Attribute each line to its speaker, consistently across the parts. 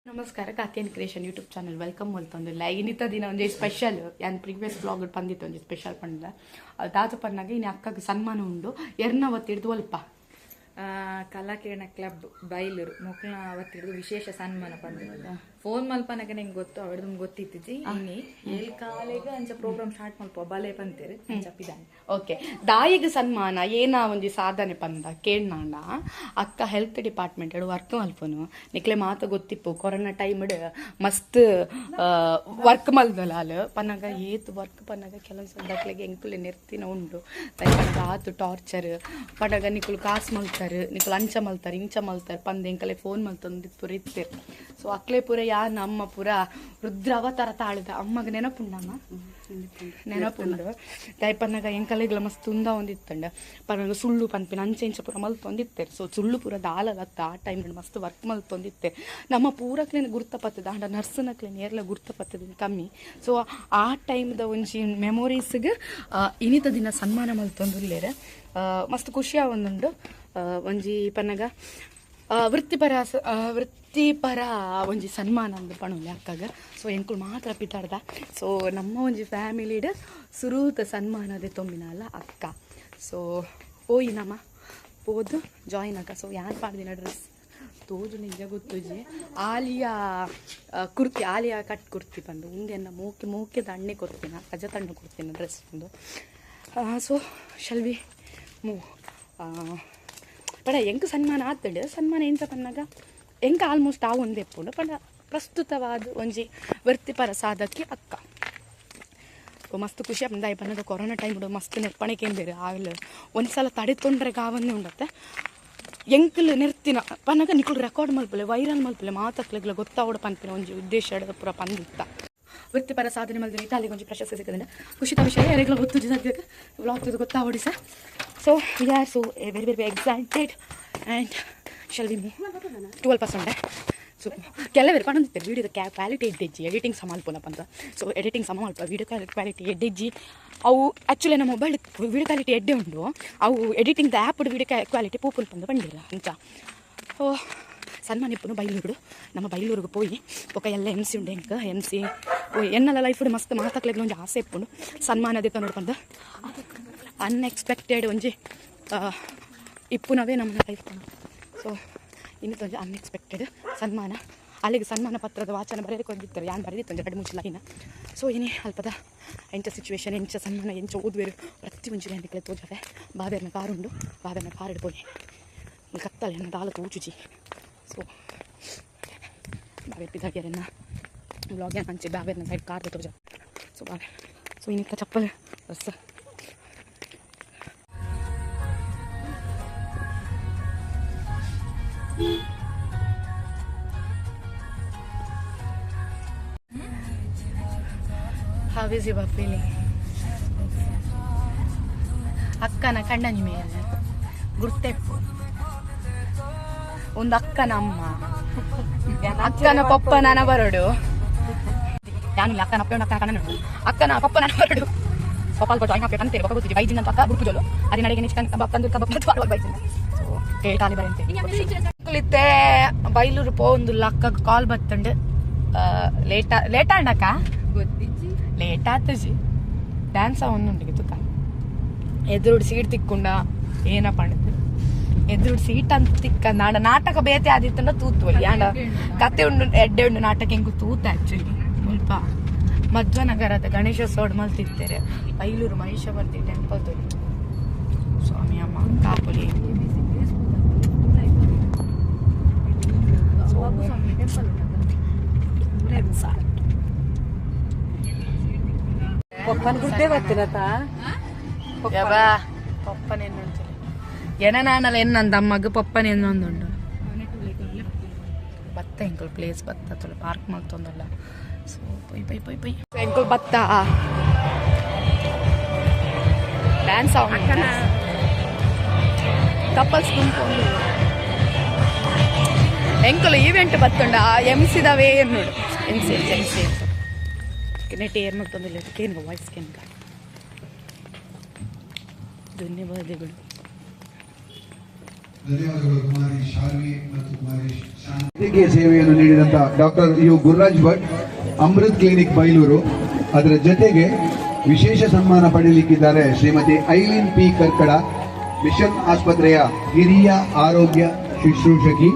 Speaker 1: ನಮಸ್ಕಾರ ಕಾತಿಯನ್ creation YouTube channel welcome ಮಲ್ತೊಂದಿಲ್ಲ ಇನ್ನಿತ ದಿನ ಒಂಜಿ ಸ್ಪೆಷಲ್ ಯಾನ್ ಪ್ರೀವಿಯಸ್ ಬ್ಲಾಗ್ ಪಂದಿತ್ತು ಒಂಜಿ ಸ್ಪೆಷಲ್ ಪಂಡ ದಾತು ಪನ್ನಾಗ ಇನ್ನು ಅಕ್ಕಗೆ ಸನ್ಮಾನ ಉಂಡು ಎರ್ನ ಅವತ್ತಿಡ್ದು ಅಲ್ಪ
Speaker 2: ಕಲಾಕಿರಣ ಕ್ಲಬ್ ಬೈಲೂರು ಮೊಕ್ಲ ಅವತ್ತಿಡ್ದು ವಿಶೇಷ ಸನ್ಮಾನ ಪಂದಿರೋದು ಫೋನ್ ಮಲ್ಪನಾಗ ನಂಗೆ ಗೊತ್ತು ಅವಡ್ದು ಗೊತ್ತಿತ್ತಿಜಿ ಇನ್ನಿ ಏಳ್ ಕಾಲೆಗೆ ಅಂಚ ಪ್ರೋಗ್ರಾಮ್ ಸ್ಟಾರ್ಟ್ ಮಲ್ಪ ಬಲೆ ಪಂತೇರು ಅಂಚಪ್ಪಿದ್ದಾನೆ
Speaker 1: ಓಕೆ ದಾಯಿಗೆ ಸನ್ಮಾನ ಏನ ಒಂಜಿ ಸಾಧನೆ ಪಂದ ಕೇಳ್ನಾಂಡ ಅಕ್ಕ ಹೆಲ್ತ್ ಡಿಪಾರ್ಟ್ಮೆಂಟ್ ವರ್ಕ್ ಮಲ್ಪನು ನಿಕ್ಲೆ ಮಾತ ಗೊತ್ತಿಪ್ಪು ಕೊರೋನಾ ಟೈಮ್ ಮಸ್ತ್ ವರ್ಕ್ ಮಲ್ದಲಾಲ್ ಪನ್ನಾಗ ಏತ್ ವರ್ಕ್ ಪನ್ನಾಗ ಕೆಲವೊಂದು ಸಂದಕ್ಲೆಗೆ ಎಂಕುಲೆ ನೆರ್ತಿನ ಉಂಡು ಪನ್ನಾಗ ಆತು ಟಾರ್ಚರ್ ಪನ್ನಾಗ ನಿಕ್ಕುಲು ಕಾಸು ಮಲ್ತಾರೆ ನಿಕ್ಕುಲು ಅಂಚ ಮಲ್ತಾರೆ ಇಂಚ ಮಲ್ತಾರೆ ಪಂದ ಎಂಕಲೆ ಫೋನ್ ಮಲ್ತೊಂದು ಪುರ ಇತ್ತೇರು ಸೊ ಅಕ್ಲೆ ಪುರ ಯಾ ನಮ್ಮ ಪುರ ರುದ್ರ ಅವತಾರ ತಾಳಿದ ಅಮ್ಮಗೆ ನೆನಪುಂಡಮ್ಮ ನೆನಪುಂಡು ಪನ್ನಾಗ ಎಂಕಲೆಗ್ಲ ಮಸ್ತ್ ಉಂದ ಒಂದಿತ್ತಂಡ ಪನ್ನಾಗ ಸುಳ್ಳು ಪನ್ಪಿನ ಅಂಚೆ ಇಂಚ ಪೂರ ಮಲ್ತೊಂದಿತ್ತೇರು ಸೊ ಸುಳ್ಳು ಪೂರ ದಾಲತ್ತ ಆ ಟೈಮ್ ಮಸ್ತ್ ವರ್ಕ್ ಮಲ್ತೊಂದಿತ್ತೆ ನಮ್ಮ ಪೂರಕ್ಲೇನೆ ಗುರ್ತಪತ್ತದ ಅಂಡ ನರ್ಸನಕ್ಲೆ ನೇರ್ಲ ಗುರ್ತಪತ್ತದ ಕಮ್ಮಿ ಸೊ ಆ ಟೈಮ್ದ ಒಂಜಿ ಮೆಮೊರೀಸ್ಗೆ ಇನಿತ ದಿನ ಸನ್ಮಾನ ಮಲ್ತೊಂದುಲ್ಲೇರೆ ಮಸ್ತ್ ಖುಷಿಯ ಒಂದುಂಡು ಒಂಜಿ ಪನ್ನಗ ವೃತ್ತಿಪರ ಒಂಜಿ ಸನ್ಮಾನ ಅಂದು ಪಣುಲೆ ಅಕ್ಕಗ ಸೊ ಎಂಕುಲು ಮಾತ್ರ ಪಿತಾಡ್ದ ಸೊ ನಮ್ಮ ಒಂಜಿ ಫ್ಯಾಮಿಲಿಡ್ ಸುರೂತ ಸನ್ಮಾನದೆ ತೊಂಬಿನಲ್ಲ ಅಕ್ಕ ಸೊ ಪೋಯಿ ನಮ್ಮ ಪೋದು ಜಾಯಿನ್ ಅಕ್ಕ ಸೊ ಯಾನ್ ಪಾಡ್ದಿನ ಡ್ರೆಸ್ ತೋಜು ನಿಜ ಗೊತ್ತುಜಿ ಆಲಿಯಾ ಕುರ್ತಿ ಆಲಿಯಾ ಕಟ್ ಕುರ್ತಿ ಬಂದು ಉಂಡೆನ್ನ ಮೂಕೆ ದಂಡೆ ಕೊಡ್ತೀನಿ ಅಜ್ಜ ತಂಡ ಕೊಡ್ತೀನಿ ಡ್ರೆಸ್ ಒಂದು ಸೊ ಶಲ್ವಿ ಪಡ ಎಂಕ್ ಸನ್ಮಾನ ಆತಡು ಸನ್ಮಾನ ಎಂತ ಪನ್ನಾಗ ಎಂಕ ಆಲ್ಮೋಸ್ಟ್ ಆ ಒಂದೇ ಪುಂಡು ಪಂಡ ಪ್ರಸ್ತುತವಾದ ಒಂಜಿ ವೃತ್ತಿಪರ ಸಾಧಕಿ ಅಕ್ಕ ಮಸ್ತ್ ಖುಷಿ ಬಂದಾಯಿ ಪನ್ನಗ ಕೊರೋನಾ ಟೈಮ್ ಮಸ್ತ್ ನೆರ್ಪಣೆಕೇಂದಿರು ಆಗಲು ಒಂದ್ಸಲ ತಡೆ ತೊಂದರೆ ಗಾವನ್ನೇ ಉಂಡತ್ತೆ ಎಂಕಲ್ ನೆರ್ತಿನ ಪನ್ನಗ ನಿಕ್ಕಳು ರೆಕಾರ್ಡ್ ಮಲ್ಪಲೆ ವೈರಲ್ ಮಲ್ಪಲೆ ಮಾತಕ್ಲೆಗ್ಲ ಗೊತ್ತಾವಡ ಪನ್ಪಿನ ಒಂಜಿ ಉದ್ದೇಶ ಪೂರ ಪಂದಿತ್ತ ವೃತ್ತಿಪರ ಸಾಧನೆ ಮಲ್ದಿನ ಇತಾಲಿಗೆ ಒಂಜಿ ಪ್ರಶಸ್ತಿ ಸಿಕ್ಕದಂಡ ಖುಷಿತ ವಿಷಯ ಯಾರಿಗೆಲ್ಲ ಗೊತ್ತು ಸದ್ಯಕ್ಕೆ ವ್ಲಾಗ್ ತೆಗೆದು ಗೊತ್ತಾವಡಿ sir so we are so very excited and shall we move 12% so ಕೆಲವರು ಪಣಂದಿರ್ತಾರೆ ವೀಡಿಯೋದ ಕ್ವಾಲಿಟಿ ಎಡ್ಡೆಜ್ಜಿ ಎಡಿಟಿಂಗ್ ಸಮಾಲ್ಪನಪ್ಪ ಅಂತ ಸೊ ಎಡಿಟಿಂಗ್ ಸಮ ಮಲ್ಪ ವೀಡಿಯೋ ಕ್ವಾಲಿಟಿ ಎಡ್ಡೆಜ್ಜಿ ಅವು ಆ್ಯಕ್ಚುಲಿ ನಮ್ಮ ಮೊಬೈಲ್ ವೀಡಿಯೋ ಕ್ವಾಲಿಟಿ ಎಡ್ಡೆ ಉಂಡು ಅವು ಎಡಿಟಿಂಗ್ ಆ್ಯಪ್ ವೀಡಿಯೋ ಕ್ವಾಲಿಟಿ ಪೂಪನ್ ಪಂದು ಬಂದಿಲ್ಲ ಅಂತ ಓ ಸನ್ಮಾನ ಇಪ್ಪನು ಬೈಲೂರು ನಮ್ಮ ಬೈಲೂರಿಗೆ ಪೋಯಿ ಒಕ್ಕ ಎಲ್ಲ ಎಮ್ ಸಿ ಉಂಡು ಎಂಕ ಎಮ್ ಸಿ ಎನ್ನೆಲ್ಲ ಲೈಫ್ ಮಸ್ತ್ ಮಾತಾಕ್ಲಿಕ್ಕೆ ಒಂಜಿ ಆಸೆ ಇಪ್ಪುಂಡು ಸನ್ಮಾನ ಅದೇ ನೋಡ್ಕೊಂಡು ಅನ್ಎಕ್ಸ್ಪೆಕ್ಟೆಡ್ ಒಂಜಿ ಇಪ್ಪುನವೇ ನಮ್ಮ ಲೈಫ್ ಸೊ ಇನ್ನೊಂದು ಒಂಜಿ ಅನ್ಎಕ್ಸ್ಪೆಕ್ಟೆಡ್ ಸನ್ಮಾನ ಅಲ್ಲಿಗೆ ಸನ್ಮಾನ ಪತ್ರದ ವಾಚನ ಬರೆಯೋದಕ್ಕೆ ಹೊಂದಿರ್ತಾರೆ ಯಾನು ಬರೆದಿತ್ತು ಒಂದು 2-3 ಲೈನ ಸೊ ಏನೇ ಅಲ್ಪದ ಎಂಚ ಸಿಚುವೇಶನ್ ಎಂಚ ಸನ್ಮಾನ ಎಂಚ ಓದುವೇರು ಪ್ರತಿ ಒಂಜಿ ಅಂದಿಕ್ಕೆ ತೋಜಾರೆ ಬಾಬೇರ್ನ ಕಾರುಂಡು ಬಾಬೇರ್ನ ಕಾರ್ ಇಡ್ಬೋನಿ ಕತ್ತಲೆ ನನ್ನ ದಾಲ ತೋಚುಜಿ ಸೊ ಬಾಬೇರ್ ಪಿದಾಗ್ಯಾರನ್ನ ಬ್ಲಾಗ್ಯಾನ ಹಂಚಿ ಬಾಬೇರ್ನ ಸೈಡ್ ಕಾರ್ ತೋಜ ಸೊ ಬಾಬೆ ಸೊ ಇನ್ನಿತ್ತ ಚಪ್ಪಲ್ ಬಸ್ How is your feeling? ಅಕ್ಕನ ಕಣ್ಣನಿ ಮೇಲೆ ಗುರ್ತೆಪ್ಪು ಒಂದು ಅಕ್ಕನ ಅಮ್ಮ ಅಕ್ಕನ ಪಪ್ಪ ನನ್ನ ಬರಡು ಯಾನಿಲ್ಲ ಅಕ್ಕನ ಅಕ್ಕ ಕಣ್ಣ ಅಕ್ಕನ ಪಪ್ಪ ನನ್ನ ಬರಡು ಪಪ್ಪ ಜಾಯಿನ್ ಹಾಕಿ ಅಂತೀರಿ ಪಪ್ಪ ಗೊತ್ತಿದೆ ಬೈಜಿನ ಅಂತ ಗುರುಪು ಜೋಲು ಅದೇ ನಡೆಗೆ ನಿಚ್ಕೊಂಡು ಕಬಾಬ್ ತಂದು ಕಬಾಬ್ ಬೈಜಿನ ಕೇಳ್ತಾನೆ ಬರಂತೆ ಬೈಲೂರು ಪೋಂದುಲ್ಲ ಅಕ್ಕಗೆ ಕಾಲ್ ಬತ್ತಂಡು ಲೇಟ್ ಆಂಡಕ್ಕ ಲೇಟ್ ಆತಜಿ ಡ್ಯಾನ್ಸ್ ಅವನ್ನುಂಡಿಗೆ ತುತ್ತ ಎದುರುಡು ಸೀಟ್ ತಿಕ್ಕೊಂಡ ಏನಪ್ಪ ಅಂಡಿದ್ದು ಎದುರುಡು ಸೀಟ್ ಅಂತ ತಿಕ್ಕಂದ ಆಂಡ ನಾಟಕ ಬೇತೆ ಆದಿತ್ತಂಡ ತೂತ್ವಲ್ಲಿ ಆಂಡ ಕತೆ ಉಂಡು ಎಡ್ಡೆ ಉಂಡು ನಾಟಕ ಹೆಂಗು ತೂತ ಆ್ಯಕ್ಚುಲಿ ಸ್ವಲ್ಪ ಮಧ್ವನಗರದ ಗಣೇಶೋತ್ಸವ ಮಲ್ತಿರ್ತಾರೆ ಬೈಲೂರು ಮಹಿಷವರ್ತಿ ಟೆಂಪಲ್ ತೋರಿ ಸ್ವಾಮಿ ಅಮ್ಮ ಕಾಪುಲಿ
Speaker 2: ಪಪ್ಪನ ಗುಡ್ಡೆ ಬರ್ತೀರತ್ತ
Speaker 1: ಪಪ್ಪನ ಎನನಾನಲ್ಲ ಎನ್ನಂದ ಅಮ್ಮಗ ಪಪ್ಪನ ಎನ್ನೊಂದುಂಡು ಬತ್ತ ಎಂಕಲ್ ಪ್ಲೇಸ್ ಬತ್ತ ತೊಲೆ ಪಾರ್ಕ್ ಮಲ್ತೊಂದಲ್ಲ ಸೊ ಪೈ ಎಂಕಲ್ ಬತ್ತ ಡ್ಯಾನ್ಸ್ ಕಪಲ್ಸ್ ಗುಂಪೊಂದು ಎಂಕಲ್ ಈವೆಂಟ್ ಬತ್ತುಂಡ ಎಂಸಿದವೇ ನೋಡು ಎಂಸಿ ನೆಟ್ ಏರ್ ಮಾಡ್ತಂದಿಲ್ಲ ಕೇನ್ಗ ವಾಯ್ಸ್ ಕೇನ್ಗ ಧನ್ಯವಾದಗಳು
Speaker 3: ಧನ್ಯವಾದಗಳು ಕುಮಾರಿ ಶಾಲ್ವಿ ಮತ್ತು ಕುಮಾರಿ ಶಾಂತಿಗೆ ಸೇವೆಯನ್ನು ನೀಡಿದಂತ doctor U Gururaj Bhat, Amrit clinic Bailur. ಅದರ ಜೊತೆಗೆ ವಿಶೇಷ ಸನ್ಮಾನ ಪಡೆಯಲಿಕ್ಕಿದ್ದಾರೆ ಶ್ರೀಮತಿ ಐಲಿನ್ ಪಿ ಕರ್ಕಡ, ಮಿಷನ್ ಆಸ್ಪತ್ರೆಯ ಹಿರಿಯ ಆರೋಗ್ಯ ಶುಶ್ರೂಷಕಿ,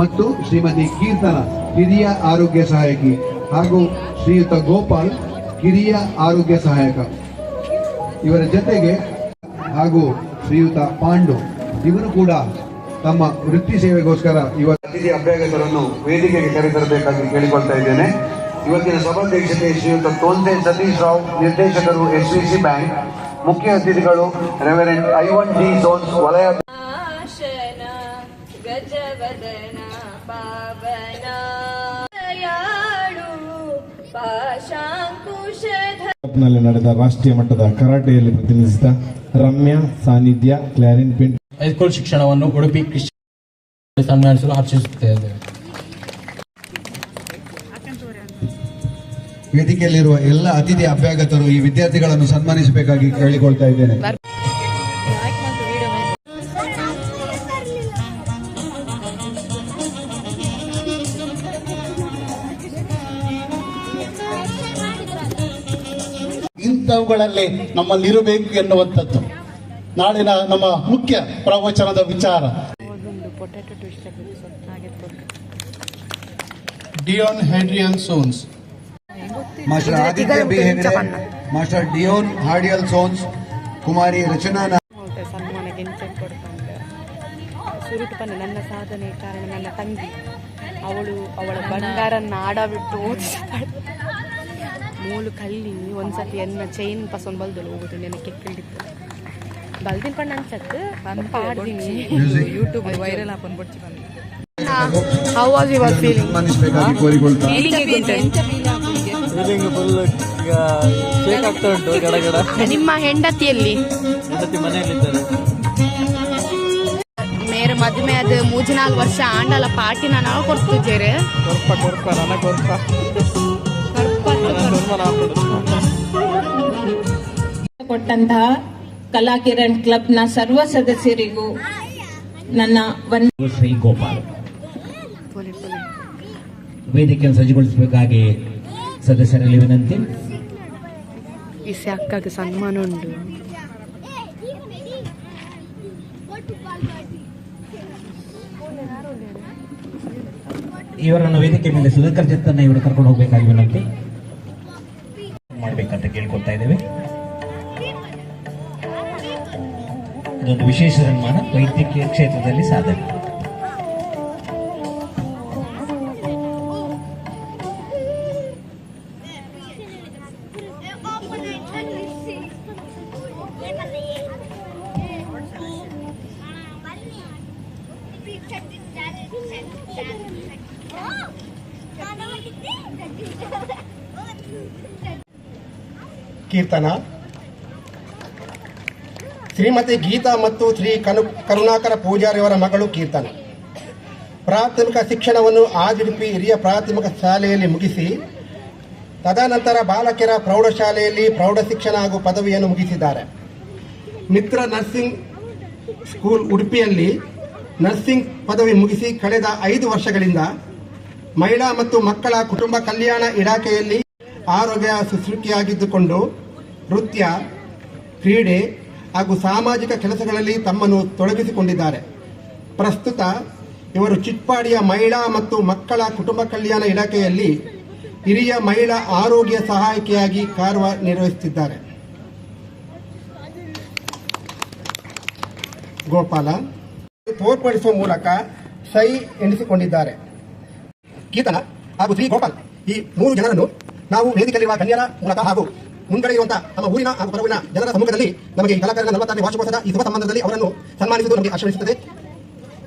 Speaker 3: ಮತ್ತು ಶ್ರೀಮತಿ ಕೀರ್ತನ, ಹಿರಿಯ ಆರೋಗ್ಯ ಸಹಾಯಕಿ, ಹಾಗೂ ಶ್ರೀಯುತ ಗೋಪಾಲ್, ಹಿರಿಯ ಆರೋಗ್ಯ ಸಹಾಯಕ. ಇವರ ಜೊತೆಗೆ ಹಾಗೂ ಶ್ರೀಯುತ ಪಾಂಡು, ಇವರು ಕೂಡ ತಮ್ಮ ವೃತ್ತಿ ಸೇವೆಗೋಸ್ಕರ ಇವತ್ತು ಅತಿಥಿ ಅಭ್ಯಾಗತರನ್ನು ವೇದಿಕೆಗೆ ಕರೆತರಬೇಕಾಗಿ ಕೇಳಿಕೊಳ್ತಾ ಇದ್ದೇನೆ. ಇವತ್ತಿನ ಸಭಾಧ್ಯಕ್ಷತೆ ಶ್ರೀಯುತ ತೋನ್ಸೆ ಸತೀಶ್ ರಾವ್, ನಿರ್ದೇಶಕರು SVC ಬ್ಯಾಂಕ್. ಮುಖ್ಯ ಅತಿಥಿಗಳು ರೆವರೆಂಡ್ ಐವನ್ ಡಿ ಸೋನ್ಸ್, ವಲಯ
Speaker 4: ಗಜವದನ ಪಾವನ
Speaker 5: ನಲ್ಲಿ ನಡೆದ ರಾಷ್ಟ್ರೀಯ ಮಟ್ಟದ ಕರಾಟೆಯಲ್ಲಿ ಪ್ರತಿನಿಧಿಸಿದ ರಮ್ಯಾ ಸಾನ್ನಿಧ್ಯ ಕ್ಲಾರಿನ್ ಪಿಂಟ್
Speaker 6: ಹೈಸ್ಕೂಲ್ ಶಿಕ್ಷಣವನ್ನು ಉಡುಪಿ ಕೃಷಿ ಸನ್ಮಾನಿಸಲು ಹರ್ಷಿಸುತ್ತೇವೆ.
Speaker 3: ವೇದಿಕೆಯಲ್ಲಿರುವ ಎಲ್ಲ ಅತಿಥಿ ಅಭ್ಯಾಗತರು ಈ ವಿದ್ಯಾರ್ಥಿಗಳನ್ನು ಸನ್ಮಾನಿಸಬೇಕಾಗಿ ಕೇಳಿಕೊಳ್ತಾ ಇದ್ದೇನೆ.
Speaker 7: ಇಂಥವುಗಳಲ್ಲಿ ನಮ್ಮಲ್ಲಿರಬೇಕು ಎನ್ನುವಂಥದ್ದು ನಾಳಿನ ನಮ್ಮ ಮುಖ್ಯ ಪ್ರವಚನದ ವಿಚಾರ.
Speaker 5: Dion Hadrian Soans,
Speaker 3: master Aditya B Hegde, master Dion Hadrian Soans, ಕುಮಾರಿ ರಚನಾ
Speaker 1: ಸನ್ಮಾನಕ್ಕೆ ಕೊಡ್ತಾಂತ ಸುರುಟು ಪನ್ನ ನನ್ನ ಸಾಧನೆ ಕಾರಣ ನನ್ನ ತಂಗಿ ಅವಳ ಬಂಗಾರನ್ನ ಆಡಬಿಟ್ಟು ಮೂಲು ಕಲ್ಲಿ ಒಂದ್ಸತಿ ಎನ್ನ ಚೈನ್ ಪಸಂದ್ ಬಲ್ದಳು ಹೋಗುದು ನೆನಕ್ಕೆ ಕೇಳಿತ್ತು ಬಲ್ದಿನ ಪಣ್ಣ ಅನ್ಸತ್ತು ಪಾಡ್ತೀನಿ
Speaker 2: ಯೂಟ್ಯೂಬ್ ವೈರಲ್ ಹಾಕೊಂಡು ಬಿಡ್ತಿ ಬಂದು.
Speaker 1: How was your feeling?
Speaker 3: ಸನ್ಮಾನಿಸಬೇಕಾಗಿ ಕೋರಿಕೊಳ್ತಾ
Speaker 1: ನಿಮ್ಮ ಹೆಂಡತಿಯಲ್ಲಿ ಮೇರೆ ಮದುವೆ ಅದು 3-4 ವರ್ಷ ಆಂಡಲ ಪಾರ್ಟಿನ ನಾವು ಕೊಡ್ತಿದ್ದೇವೆ.
Speaker 4: ಕೊಟ್ಟಂತಹ ಕಲಾಕಿರಣ್ ಕ್ಲಬ್ನ ಸರ್ವ ಸದಸ್ಯರಿಗೂ ನನ್ನ
Speaker 8: ಶ್ರೀ ಗೋಪಾಲ್ ವೇದಿಕೆಯನ್ನು ಸಜ್ಜುಗೊಳಿಸಬೇಕಾಗಿ ಸದಸ್ಯರಲ್ಲಿ ವಿನಂತಿ.
Speaker 1: ಈ ಅಕ್ಕಗೆ ಸನ್ಮಾನ ಉಂಟು.
Speaker 8: ಇವರನ್ನು ವೇದಿಕೆ ಮೇಲೆ ಸುಧಾಕರ್ ಜತ್ತನ್ನ ಇವರು ಕರ್ಕೊಂಡು ಹೋಗಬೇಕಾಗಿ ವಿನಂತಿ ಮಾಡಬೇಕಂತ ಕೇಳ್ಕೊಳ್ತಾ ಇದ್ದೇವೆ. ಇದೊಂದು ವಿಶೇಷ ಸನ್ಮಾನ, ವೈದ್ಯಕೀಯ ಕ್ಷೇತ್ರದಲ್ಲಿ ಸಾಧನೆ.
Speaker 7: ಕೀರ್ತನ ಶ್ರೀಮತಿ ಗೀತಾ ಮತ್ತು ಶ್ರೀ ಕರುಣಾಕರ ಪೂಜಾರಿಯವರ ಮಗಳು ಕೀರ್ತನ ಪ್ರಾಥಮಿಕ ಶಿಕ್ಷಣವನ್ನು ಆದಿರುಪಿ ಹಿರಿಯ ಪ್ರಾಥಮಿಕ ಶಾಲೆಯಲ್ಲಿ ಮುಗಿಸಿ ತದನಂತರ ಬಾಲಕಿಯರ ಪ್ರೌಢಶಾಲೆಯಲ್ಲಿ ಪ್ರೌಢ ಶಿಕ್ಷಣ ಹಾಗೂ ಪದವಿಯನ್ನು ಮುಗಿಸಿದ್ದಾರೆ. ಮಿತ್ರ ನರ್ಸಿಂಗ್ ಸ್ಕೂಲ್ ಉಡುಪಿಯಲ್ಲಿ ನರ್ಸಿಂಗ್ ಪದವಿ ಮುಗಿಸಿ ಕಳೆದ 5 ವರ್ಷಗಳಿಂದ ಮಹಿಳಾ ಮತ್ತು ಮಕ್ಕಳ ಕುಟುಂಬ ಕಲ್ಯಾಣ ಇಲಾಖೆಯಲ್ಲಿ ಆರೋಗ್ಯ ಶುಶ್ರೂಷಕಿಯಾಗಿದ್ದುಕೊಂಡು ನೃತ್ಯ, ಕ್ರೀಡೆ ಹಾಗೂ ಸಾಮಾಜಿಕ ಕೆಲಸಗಳಲ್ಲಿ ತಮ್ಮನ್ನು ತೊಡಗಿಸಿಕೊಂಡಿದ್ದಾರೆ. ಪ್ರಸ್ತುತ ಇವರು ಚಿಟ್ಪಾಡಿಯ ಮಹಿಳಾ ಮತ್ತು ಮಕ್ಕಳ ಕುಟುಂಬ ಕಲ್ಯಾಣ ಇಲಾಖೆಯಲ್ಲಿ ಹಿರಿಯ ಮಹಿಳಾ ಆರೋಗ್ಯ ಸಹಾಯಕಿಯಾಗಿ ಕಾರ್ಯನಿರ್ವಹಿಸುತ್ತಿದ್ದಾರೆ. ಗೋಪಾಲ ತೋರ್ಪಡಿಸುವ ಮೂಲಕ ಸಹಿ ಎಣಿಸಿಕೊಂಡಿದ್ದಾರೆ. ಕೀರ್ತನ ಹಾಗೂ ಶ್ರೀ ಗೋಪಾಲ್ ಈ 3 ಜನರನ್ನು ನಾವು ವೇದಿಕೆಯಲ್ಲಿರುವ ಗಣ್ಯರ ಮೂಲಕ ಹಾಗೂ ಮುಂಗಡೆ ಇರುವಂತಹ ನಮ್ಮ ಊರಿನ ಹಾಗೂ ಪರವಿನ ಜನರ ಸಮ್ಮುಖದಲ್ಲಿ ನಮಗೆ ಈ ಕಲಾಕಾರರ 46ನೇ ವಾರ್ಷಿಕೋತ್ಸವದ ಈ ಶುಭ ಸಂಬಂಧದಲ್ಲಿ ಅವರನ್ನು ಸನ್ಮಾನಿಸುವುದು ನಮಗೆ ಆಶ್ರಯಿಸುತ್ತದೆ.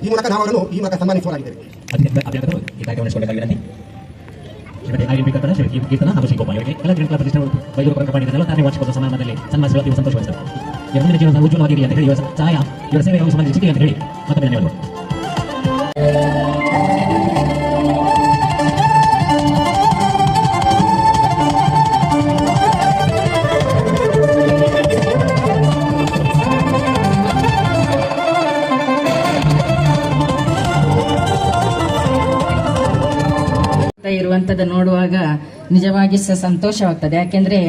Speaker 7: ಈ ಮೂಲಕ ನಾವು ಅವರನ್ನು ಈ ಮೂಲಕ ಸನ್ಮಾನಿಸಲಾಗಿದೆ.
Speaker 8: ಉಜ್ವಲವಾಗಿರಲಿ ಅಂತ ಹೇಳಿ ಇವರ ಸೇವೆ ಸಂಬಂಧಿಸಿದೆ ಅಂತ ಹೇಳಿ ಮತ್ತೊಮ್ಮೆ ಧನ್ಯವಾದಗಳು.
Speaker 4: ಇರುವಂತದ್ದು ನೋಡುವಾಗ ನಿಜವಾಗಿ ಸಂತೋಷವಾಗ್ತದೆ. ಯಾಕೆಂದ್ರೆ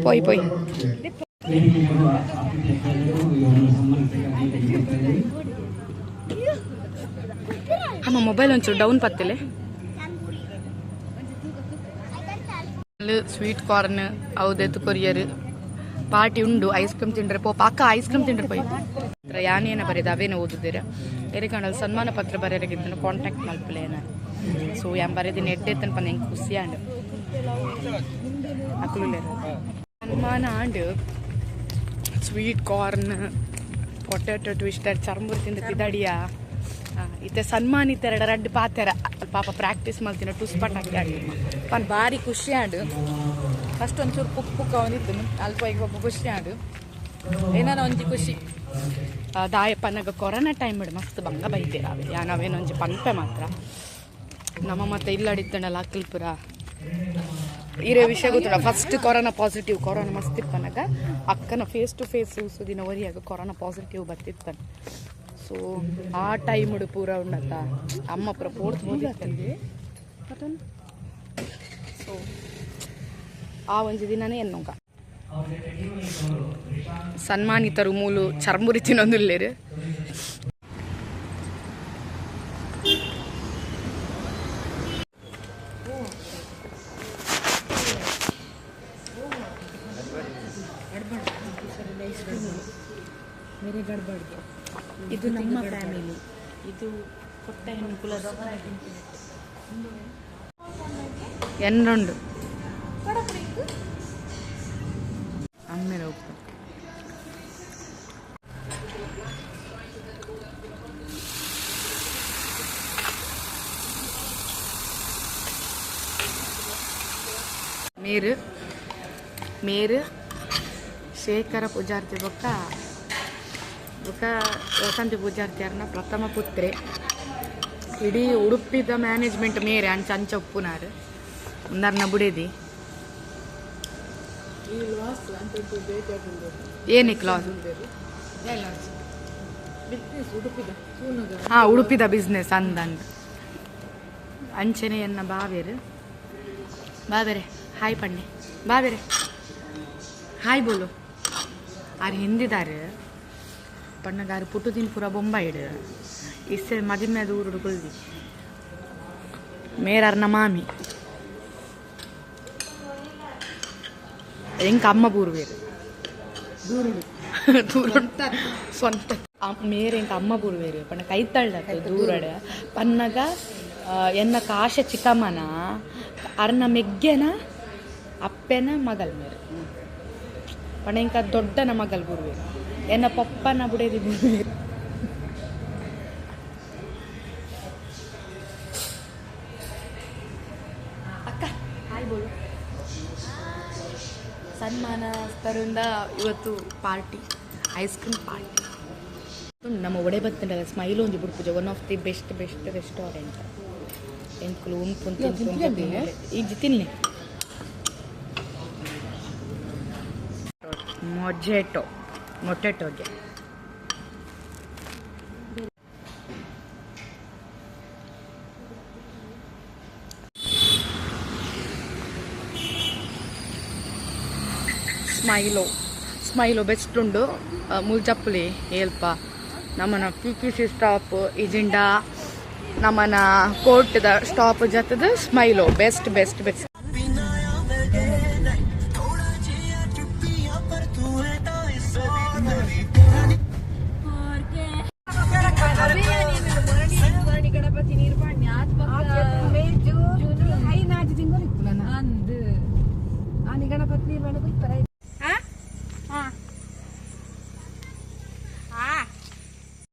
Speaker 1: ಪೊಯ್ ಪೊಯ್ ಅಮ್ಮ ಮೊಬೈಲ್ ಒಂಚೂರು ಡೌನ್ ಪತ್ತಿಲೆ. ಸ್ವೀಟ್ ಕಾರ್ನ್ ಅವದೆತ್ತು ಕೊರಿಯರ್ ಪಾರ್ಟಿ ಉಂಡು. ಐಸ್ ಕ್ರೀಮ್ ತಿಂಡ್ರೆ ಅಕ್ಕ ಐಸ್ ಕ್ರೀಮ್ ತಿಂಡ್ರೆ ಪೋಯ್ ಯಾನೇನ ಬರೀದು ಅವೇನ ಓದಿದ್ದೀರ ಎರಿಕಂಡಲ್ಲಿ ಸನ್ಮಾನ ಪತ್ರ ಬರೆಯಲಾಗಿದ್ದನು ಕಾಂಟ್ಯಾಕ್ಟ್ ಮಲ್ಪಲೇನ. ಸೊ ಯಾನ್ ಬರೆದಿನ ಎಡ್ಡೆತ್ತನ ಪಂದ ಹೆಂಗೆ ಖುಷಿ ಆಂಡ್ ಅಕ್ಲುಲೆ ಸನ್ಮಾನ and sweet corn potato twister ಚರ್ಮುರು ತಿಂದು ತಿದಡಿಯ ಇತ್ತೆ ಸನ್ಮಾನಿತ ರಡ್ಡು ಪಾತೆರ ಪಾಪ ಪ್ರಾಕ್ಟೀಸ್ ಮಾಡ್ತೀನಿ ಟುಸ್ಪಟ್ ಹಾಕಿ ಆಡಿ ಪನ್ ಭಾರಿ ಖುಷಿ ಆಡು. ಫಸ್ಟ್ ಒಂಚೂರು ಪುಕ್ಕ ಅವನಿದ್ದು ಅಲ್ಪ ಈಗ ಒಬ್ಬ ಖುಷಿ ಆಡು ಏನಾರ ಒಂಜಿ ಖುಷಿ ದಾಯ ಪನ್ನಗ ಕೊರೋನಾ ಟೈಮ್ ಬಿಡು ಮಸ್ತ್ ಬಂಗ ಬೈತೀರ ಯಾ ನಾವೇನೊಂಜಿ ಪಂಪೆ ಮಾತ್ರ ನಮ್ಮ ಮತ್ತೆ ಇಲ್ಲಡಿತ್ತಣ್ಣಲ್ಲ ಅಕ್ಕಲ್ಪುರ ಇರೇ ವಿಷಯ ಗೊತ್ತಿಲ್ಲ. ಫಸ್ಟ್ ಕೊರೋನಾ ಪಾಸಿಟಿವ್ ಕೊರೋನಾ ಮಸ್ತ್ ಇಪ್ಪನಾಗ ಅಕ್ಕನ ಫೇಸ್ ಟು ಫೇಸ್ ದಿನ ವರಿಯಾಗ ಕೊರೋನಾ ಪಾಸಿಟಿವ್ ಬರ್ತಿತ್ತಾನೆ. ಸೊ ಆ ಟೈಮ್ ಪೂರ ಉಂಡತ್ತ ಅಮ್ಮ ಪೂರ ಪೋಡ್ತು ಹೋದಿತ್ತಂಗೆ. ಸೊ ಆ ಒಂದು ದಿನನೇ ಎನ್ನೋಗ ಸನ್ಮಾನಿತರು ಮೂಲು ಚರ್ಮುರಿ ತಿನ್ನೊಂದುಲ್ಲೇರು. ಇದು ನಮ್ಮ ಫ್ಯಾಮಿಲಿ. ಇದು ಕೊಟ್ಟ ಹೆಣ್ಣು ಕುಲದ ಎನ್ನುಂಡು ಆಮೇಲೆ ಹೋಗ್ತಾರೆ. ಮೇರು ಶೇಖರ ಪೂಜಾರ್ತಿ ಬೊಕ್ಕ ವಸಂತಿ ಪೂಜಾರ್ತಿಯರ್ನ ಪ್ರಥಮ ಪುತ್ರೆ. ಇಡೀ ಉಡುಪಿದ ಮ್ಯಾನೇಜ್ಮೆಂಟ್ ಮೇರೆ ಅಂಚ ಉಪ್ಪುನಾರು ಒಂದರ್ನ ಬುಡೇದಿ ಏನಕ್ಕೆ ಲಾಸ್ ಉಡುಪಿದ ಬಿಸ್ನೆಸ್ ಅಂದಂಗ ಅಂಚನೆ ಎನ್ನ ಬಾವೇರು ಬಾಬೇರೆ ಹಾಯ್ ಪಣ್ಣೆ ಬಾಬೇರೆ ಹಾಯ್ ಬೋಲು ಆರು ಹಿಂದಿದಾರು ಪಣ್ಣಗಾರು ಪುಟ್ಟು ತಿನ್ ಪೂರ ಬೊಂಬಾಯಿಡು ಇಸ್ಸೆ ಮದಿಮೆದ ಊರುಡು ಕೊಲ್ದಿ ಮೇರರ್ನ ಮಾಮಿ ಎಂಕ ಅಮ್ಮ ಬೂರ್ವೇರು ಸ್ವಂತ ಮೇರೆ ಎಂಕ ಅಮ್ಮ ಬೂರ್ವೇರು ಪಣ್ಣ ಕೈತಳ್ಳ ದೂರಡ ಪನ್ನಗ ಎನ್ನ ಕಾಶ ಚಿಕ್ಕಮ್ಮನ ಅರ್ನ ಮೆಗ್ಗೆನ ಅಪ್ಪೆನ ಮಗಲ್ ಮೇರೆ ಪಣ ಇಂಕ ದೊಡ್ಡನ ಮಗಲ್ ಬೂರ್ವೇರು ಎನ್ನ ಪಪ್ಪನ ಬುಡೇದಿ ಬೂರ್ವೇರು. ಅಕ್ಕ ಹಾಯ್ ಬೋಳು. ಸನ್ಮಾನಸ್ಥರಿಂದ ಇವತ್ತು ಪಾರ್ಟಿ ಐಸ್ ಕ್ರೀಮ್ ಪಾರ್ಟಿ ನಮ್ಮ ಒಡೆ ಬತ್ತಂಡಲ್ಲ ಸ್ಮೈಲ್ ಒಂಜಿ ಬುಡ್ಪುಜ one of the best restaurant ಎಂಕ್ಲು ಉಂಟು ಈಗ ತಿನ್ನಿ ಮೊಟೆಟೋಗೆ ಸ್ಮೈಲೋ ಬೆಸ್ಟ್ ಉಂಡು ಮುಲ್ಜಪ್ಪುಲಿ ಏಲ್ಪ ನಮ್ಮನ PPC ಸ್ಟಾಪ್ ಇಜಿಂಡ ನಮ್ಮನ ಕೋರ್ಟ್ದ ಸ್ಟಾಪ್ ಜತ್ತದ ಸ್ಮೈಲೋ ಬೆಸ್ಟ್
Speaker 2: ಗಣಪತಿ ನೀರ್ಪಾಡ್ನಿ ಗಣಪತಿ ನೀರ್ಪಾಡ